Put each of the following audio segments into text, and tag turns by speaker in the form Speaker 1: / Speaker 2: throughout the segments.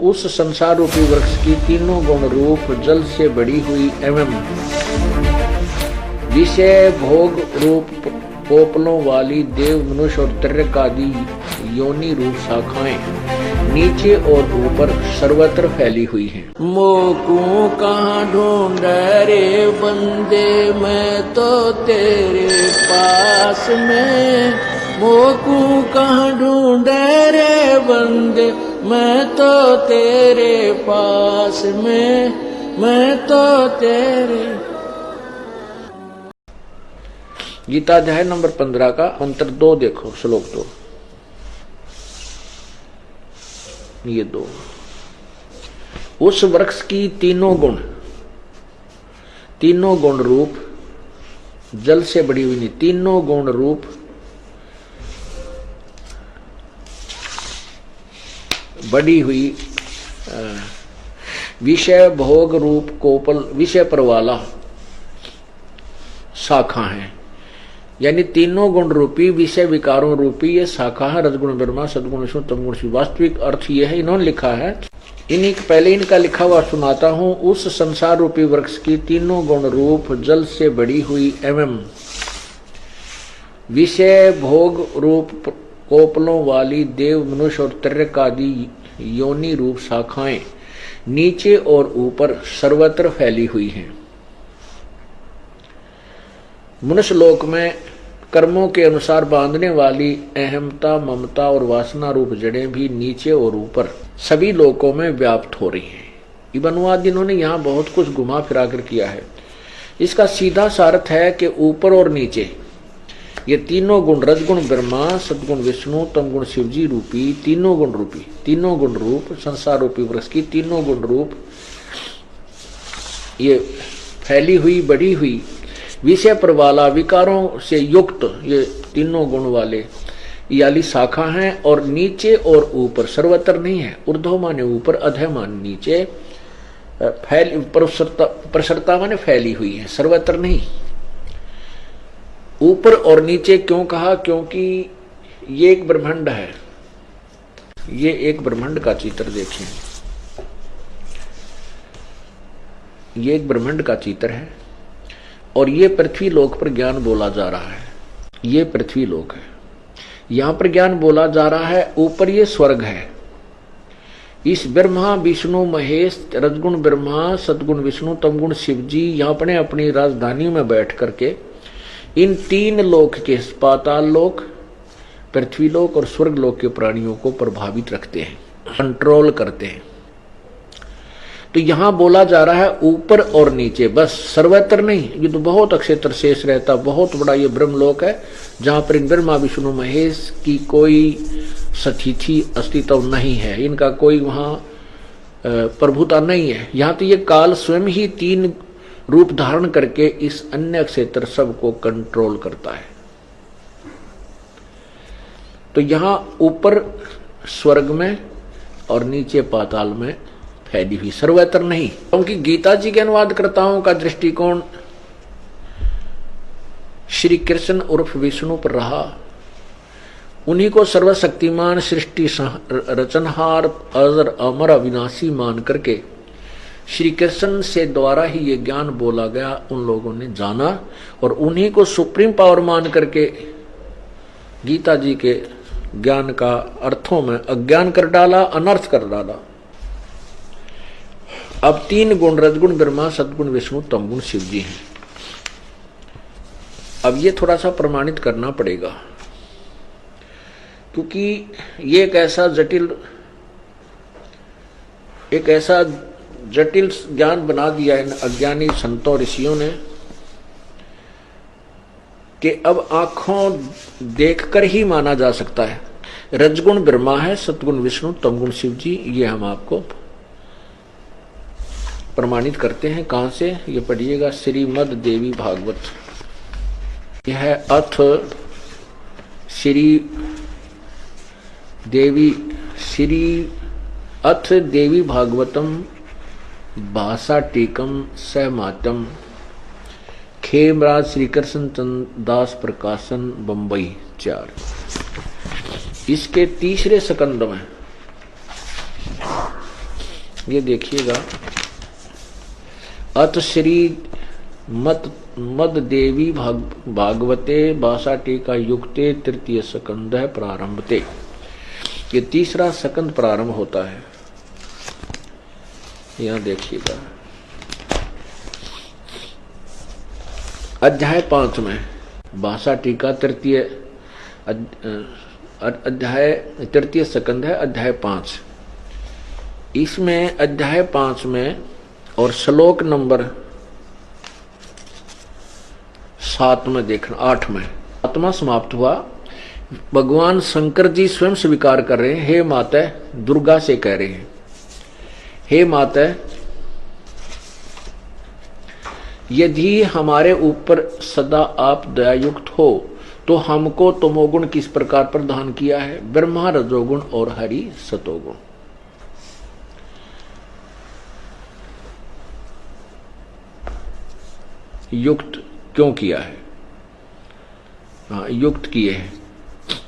Speaker 1: उस संसार रूपी वृक्ष की तीनों गुण रूप जल से बड़ी हुई एवं विषय भोग रूप पोपलों वाली देव मनुष्य और तर्क आदि योनि रूप शाखाएं नीचे और ऊपर सर्वत्र फैली हुई हैं। मोकू कहाँ ढूंढ रे बंदे, मैं तो तेरे पास में। मोकू कहाँ ढूंढ रे बंदे, मैं तो तेरे पास में, मैं तो तेरे। गीता अध्याय नंबर 15 का मंत्र 2 देखो, श्लोक 2। ये 2। उस वृक्ष की तीनों गुण रूप जल से बड़ी हुई नहीं, तीनों गुण रूप बड़ी हुई विषय भोग रूप कोपल विषय पर वाला शाखा है। यानी तीनों गुण रूपी विषय विकारों रूपी ये शाखा है। रजगुण ब्रह्मा, सदगुण विष्णु, तमगुण शिव। वास्तविक अर्थ ये है, इन्होंने लिखा है, इन्हीं पहले इनका लिखा हुआ सुनाता हूं। उस संसार रूपी वृक्ष की तीनों गुण रूप जल से बड़ी हुई एवं विषय भोग रूप कोपलों वाली देव मनुष्य और तर्क आदि योनि रूप शाखाएं नीचे और ऊपर सर्वत्र फैली हुई हैं। मनुष्य लोक में कर्मों के अनुसार बांधने वाली अहमता, ममता और वासना रूप जड़ें भी नीचे और ऊपर सभी लोकों में व्याप्त हो रही हैं। ये अनुवाद इन्होंने यहाँ बहुत कुछ घुमा फिरा कर किया है। इसका सीधा सार्थ है कि ऊपर और नीचे ये तीनों गुण, रजगुण ब्रह्मा, सदगुण विष्णु, तमगुण शिवजी रूपी तीनों गुण रूप संसार रूपी वृक्ष की तीनों गुण रूप ये फैली हुई बड़ी हुई विषय पर वाला विकारों से युक्त ये तीनों गुण वाले याली शाखा हैं। और नीचे और ऊपर सर्वत्र नहीं है, ऊर्ध्व माने ऊपर, अधः माने नीचे, प्रसरता माने फैली हुई है, सर्वत्र नहीं। ऊपर और नीचे क्यों कहा? क्योंकि ये एक ब्रह्मांड है। ये एक ब्रह्मांड का चित्र देखें, ये एक ब्रह्मांड का चित्र है और ये पृथ्वी लोक पर ज्ञान बोला जा रहा है। ये पृथ्वी लोक है, यहां पर ज्ञान बोला जा रहा है। ऊपर ये स्वर्ग है। इस ब्रह्मा विष्णु महेश, रजगुण ब्रह्मा, सदगुण विष्णु, तमगुण शिवजी यहाँ अपने अपनी राजधानियों में बैठ करके इन तीन लोक के, पाताल लोक, पृथ्वी लोक और स्वर्ग लोक के प्राणियों को प्रभावित रखते हैं, कंट्रोल करते हैं। तो यहां बोला जा रहा है ऊपर और नीचे, बस सर्वत्र नहीं। ये तो बहुत अक्षेत्र शेष रहता, बहुत बड़ा ये ब्रह्मलोक है जहां पर इन ब्रह्मा विष्णु महेश की कोई सतिथि अस्तित्व नहीं है, इनका कोई वहां प्रभुता नहीं है। यहां तो ये काल स्वयं ही तीन रूप धारण करके इस अन्य क्षेत्र सबको कंट्रोल करता है। तो यहां ऊपर स्वर्ग में और नीचे पाताल में फैली हुई, सर्वत्र नहीं। क्योंकि गीता जी के अनुवादकर्ताओं का दृष्टिकोण श्री कृष्ण उर्फ विष्णु पर रहा। उन्हीं को सर्वशक्तिमान, सृष्टि रचनहार, अजर अमर अविनाशी मान करके श्री कृष्ण से द्वारा ही ये ज्ञान बोला गया, उन लोगों ने जाना और उन्हीं को सुप्रीम पावर मान करके गीता जी के ज्ञान का अर्थों में अज्ञान कर डाला, अनर्थ कर डाला। अब तीन गुण, रजगुण ब्रह्मा, सदगुण विष्णु, तमगुण शिवजी हैं। अब ये थोड़ा सा प्रमाणित करना पड़ेगा, क्योंकि ये एक ऐसा जटिल ज्ञान बना दिया इन अज्ञानी संतों ऋषियों ने कि अब आंखों देखकर ही माना जा सकता है। रजगुण ब्रह्मा है, सतगुण विष्णु, तमगुण शिवजी, ये हम आपको प्रमाणित करते हैं। कहां से? ये पढ़िएगा, श्रीमद देवी भागवत। यह अथ अथ देवी भागवतम भाषा टीकम सहमातम, खेमराज श्री कृष्ण चंद्र दास प्रकाशन, बंबई 4। इसके तीसरे स्कंद में ये देखिएगा, अत श्री मद देवी भागवते भाषा टीका युक्ते तृतीय स्कंध प्रारंभते। ये तीसरा स्कंद प्रारंभ होता है। यहां देखिएगा अध्याय 5 में भाषा टीका तृतीय अध्याय तृतीय स्कंध है, अध्याय 5। इसमें अध्याय 5 में और श्लोक नंबर 7 में देखना, 8 में 7वां समाप्त हुआ। भगवान शंकर जी स्वयं स्वीकार कर रहे हैं, हे माता, दुर्गा से कह रहे हैं, हे माता, यदि हमारे ऊपर सदा आप दयायुक्त हो तो हमको तमोगुण किस प्रकार प्रदान किया है? ब्रह्मा रजोगुण और हरि सतोगुण। युक्त क्यों किया है? हाँ, युक्त किए हैं।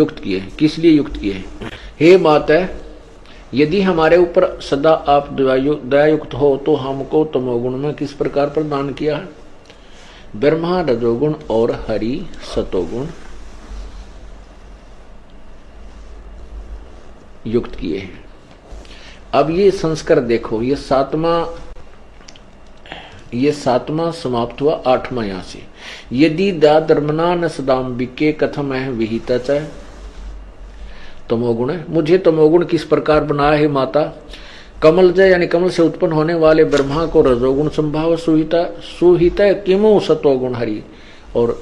Speaker 1: युक्त किए, किस लिए युक्त किए हैं? हे माता, यदि हमारे ऊपर सदा आप दयायुक्त हो तो हमको तमोगुण में किस प्रकार प्रदान किया है? ब्रह्मा रजोगुण और हरि सतोगुण युक्त किए हैं। अब ये संस्कार देखो, ये सातवां समाप्त हुआ, 8वां यहां से। यदि दाधर्मना न सदाम्बिके कथम है विहिता च तमोगुण है। मुझे तमोगुण किस प्रकार बनाया है माता? कमल जय यानी कमल से उत्पन्न होने वाले ब्रह्मा को रजोगुण संभाव सुहिता किमो सतोगुण हरि, और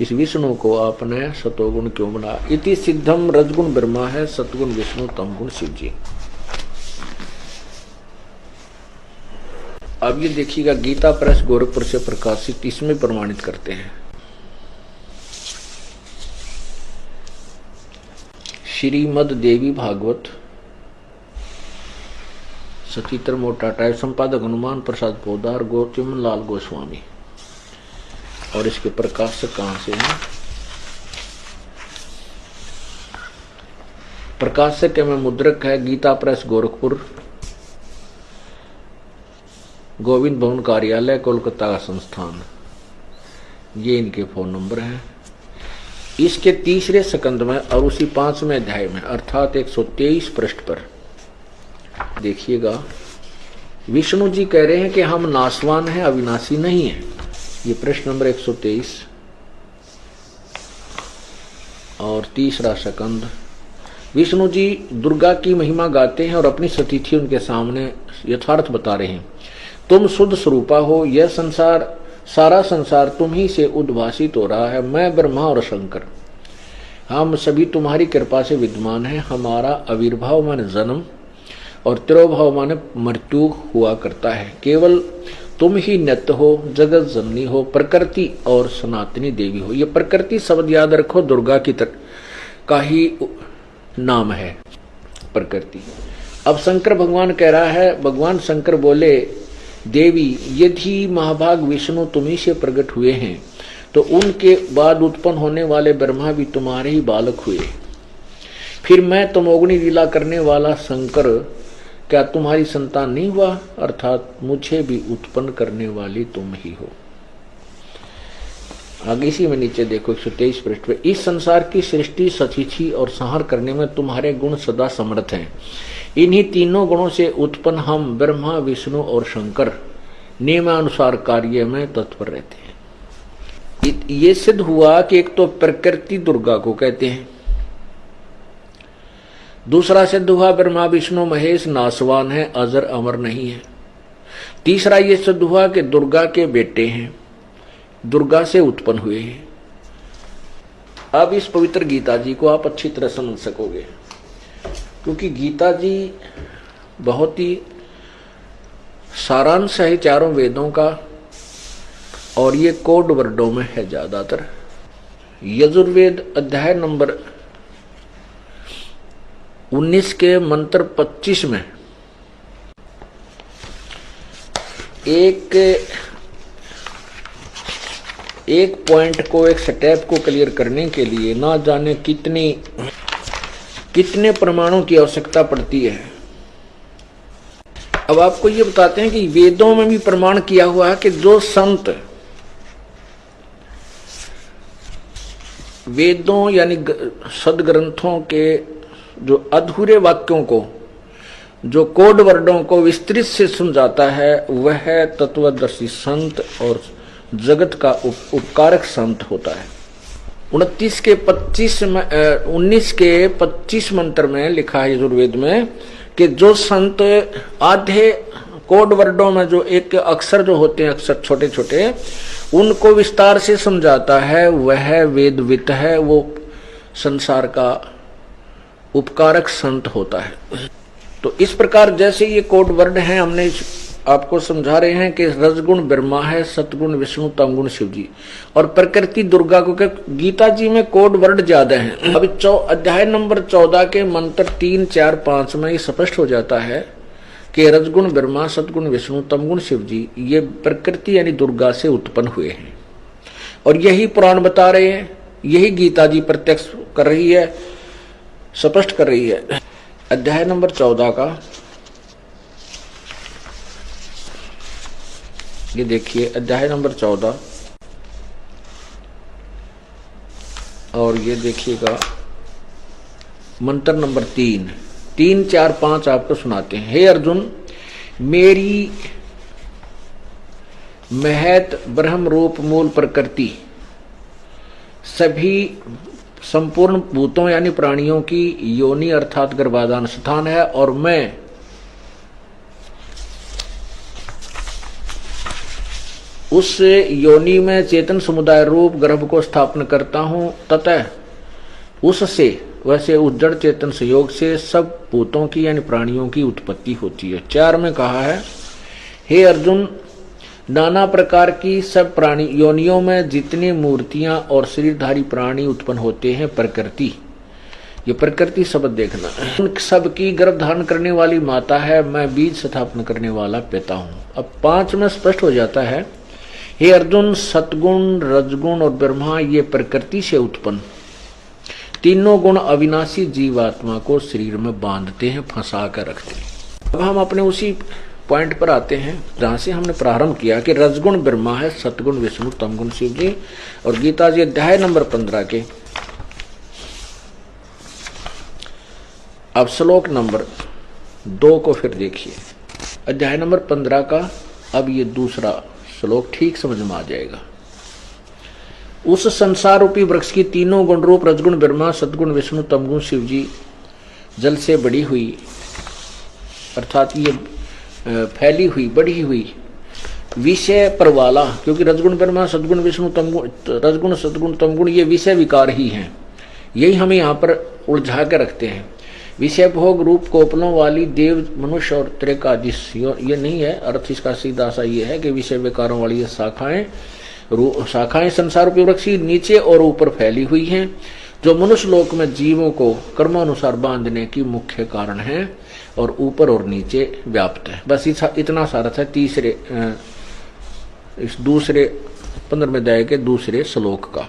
Speaker 1: इस विष्णु को आपने सतोगुण क्यों बनाया? इति सिद्धम रजगुण ब्रह्मा है, सतगुण विष्णु, तमगुण शिव जी। अब ये देखिएगा, गीता प्रेस गोरखपुर से प्रकाशित, इसमें प्रमाणित करते हैं। श्रीमद देवी भागवत, सचित्र मोटा टाइप, संपादक हनुमान प्रसाद पोदार, चिमन लाल गोस्वामी। और इसके प्रकाशक कहां से हैं? प्रकाशक में मुद्रक है गीता प्रेस गोरखपुर, गोविंद भवन कार्यालय, कोलकाता का संस्थान। ये इनके फोन नंबर हैं। इसके तीसरे स्कंद में और उसी 5वें अध्याय में अर्थात 123 पृष्ठ पर देखिएगा, विष्णु जी कह रहे हैं कि हम नाशवान हैं, अविनाशी नहीं है। ये प्रश्न नंबर 123 और तीसरा स्कंद। विष्णु जी दुर्गा की महिमा गाते हैं और अपनी सतीथि उनके सामने यथार्थ बता रहे हैं। तुम शुद्ध स्वरूपा हो, यह संसार, सारा संसार तुम ही से उद्भासित हो रहा है। मैं ब्रह्मा और शंकर, हम सभी तुम्हारी कृपा से विद्यमान हैं। हमारा आविर्भाव माने जन्म और तिरोभाव माने मृत्यु हुआ करता है। केवल तुम ही नित्य हो, जगत जननी हो, प्रकृति और सनातनी देवी हो। ये प्रकृति शब्द याद रखो, दुर्गा की का ही नाम है प्रकृति। अब शंकर भगवान कह रहा है, भगवान शंकर बोले, देवी यदि महाभाग विष्णु तुम्ही से प्रकट हुए हैं तो उनके बाद उत्पन्न होने वाले ब्रह्मा भी तुम्हारे ही बालक हुए। फिर मैं तमोगुणी लीला करने वाला शंकर क्या तुम्हारी संतान नहीं हुआ? अर्थात मुझे भी उत्पन्न करने वाली तुम ही हो। आगे इसी में नीचे देखो 123 पृष्ठ पे, इस संसार की सृष्टि, सतिथि और संहार करने में तुम्हारे गुण सदा समर्थ हैं। इन्हीं तीनों गुणों से उत्पन्न हम ब्रह्मा, विष्णु और शंकर नियमानुसार कार्य में तत्पर रहते हैं। ये सिद्ध हुआ कि एक तो प्रकृति दुर्गा को कहते हैं, दूसरा सिद्ध हुआ ब्रह्मा विष्णु महेश नाशवान है, अजर अमर नहीं है। तीसरा ये सिद्ध हुआ कि दुर्गा के बेटे हैं, दुर्गा से उत्पन्न हुए हैं। अब इस पवित्र गीता जी को आप अच्छी तरह समझ सकोगे, क्योंकि गीता जी बहुत ही सारांश है चारों वेदों का, और ये कोड वर्डों में है ज्यादातर। यजुर्वेद अध्याय नंबर 19 के मंत्र 25 में एक पॉइंट को, एक स्टेप को क्लियर करने के लिए ना जाने कितने प्रमाणों की आवश्यकता पड़ती है। अब आपको ये बताते हैं कि वेदों में भी प्रमाण किया हुआ है कि जो संत वेदों यानी सदग्रंथों के जो अधूरे वाक्यों को, जो कोड वर्डों को विस्तृत से समझाता है, वह तत्वदर्शी संत और जगत का उपकारक संत होता है। 19 के 25 मंत्र में लिखा है यजुर्वेद में कि जो संत आधे कोड वर्डों में जो एक अक्षर जो होते हैं, अक्षर छोटे छोटे, उनको विस्तार से समझाता है, वह वेदवित है, वो संसार का उपकारक संत होता है। तो इस प्रकार जैसे ये कोड वर्ड हैं, हमने आपको समझा रहे हैं कि रजगुण ब्रह्मा है, सतगुण विष्णु, तमगुण शिव जी और प्रकृति दुर्गा को। गीता जी में कोड वर्ड ज्यादा हैं। अभी अध्याय नंबर 14 के मंत्र 3, 4, 5 में ये स्पष्ट हो जाता है कि रजगुण ब्रह्मा, सतगुण विष्णु, तमगुण शिव जी ये प्रकृति यानी दुर्गा से उत्पन्न हुए हैं। और यही पुराण बता रहे हैं, यही गीता जी प्रत्यक्ष कर रही है, स्पष्ट कर रही है। अध्याय नंबर 14 का ये देखिए, अध्याय नंबर 14 और ये देखिएगा मंत्र नंबर 3, 3, 4, 5 आपको सुनाते हैं। हे अर्जुन, मेरी महत ब्रह्म रूप मूल प्रकृति सभी संपूर्ण भूतों यानी प्राणियों की योनि अर्थात गर्भाधान स्थान है, और मैं उस योनि में चेतन समुदाय रूप गर्भ को स्थापन करता हूं, तथा उससे वैसे उस जड़ चेतन संयोग से सब भूतों की यानी प्राणियों की उत्पत्ति होती है। 4 में कहा है, हे अर्जुन, नाना प्रकार की सब प्राणी योनियों में जितनी मूर्तियां और शरीरधारी प्राणी उत्पन्न होते हैं, प्रकृति, ये प्रकृति शब्द देखना, उन सब की गर्भ धारण करने वाली माता है, मैं बीज स्थापन करने वाला पिता हूं। अब 5 में स्पष्ट हो जाता है, हे अर्जुन, सतगुण, रजगुण और ब्रह्मा ये प्रकृति से उत्पन्न तीनों गुण अविनाशी जीवात्मा को शरीर में बांधते हैं, फंसा कर रखते हैं। अब हम अपने उसी पॉइंट पर आते हैं जहां से हमने प्रारंभ किया कि रजगुण ब्रह्मा है, सतगुण विष्णु, तमगुण शिव जी। और गीता जी अध्याय नंबर 15 के अब श्लोक नंबर 2 को फिर देखिए। अध्याय नंबर 15 का अब ये दूसरा श्लोक ठीक समझ में आ जाएगा। उस संसार रूपी वृक्ष की तीनों गुण रूप रजगुण ब्रह्मा, सतगुण विष्णु, तमगुण शिव जी जल से बड़ी हुई, अर्थात ये फैली हुई, बढ़ी हुई विषय पर वाला, क्योंकि रजगुण ब्रह्मा, सतगुण विष्णु, तमगुण, रजगुण सतगुण तमगुण ये विषय विकार ही हैं। यही हमें यहाँ पर उलझा के रखते हैं। विषय भोग रूप कोपलों वाली देव, मनुष्य और त्रिकादि, ये नहीं है अर्थ। इसका सीधा सा ये है कि विषय विकारों वाली ये शाखाएं संसार रूपी वृक्ष की नीचे और ऊपर फैली हुई हैं, जो मनुष्य लोक में जीवों को कर्मानुसार बांधने की मुख्य कारण है और ऊपर और नीचे व्याप्त है। बस इतना सा अर्थ है इस दूसरे 15वें अध्याय के दूसरे श्लोक का।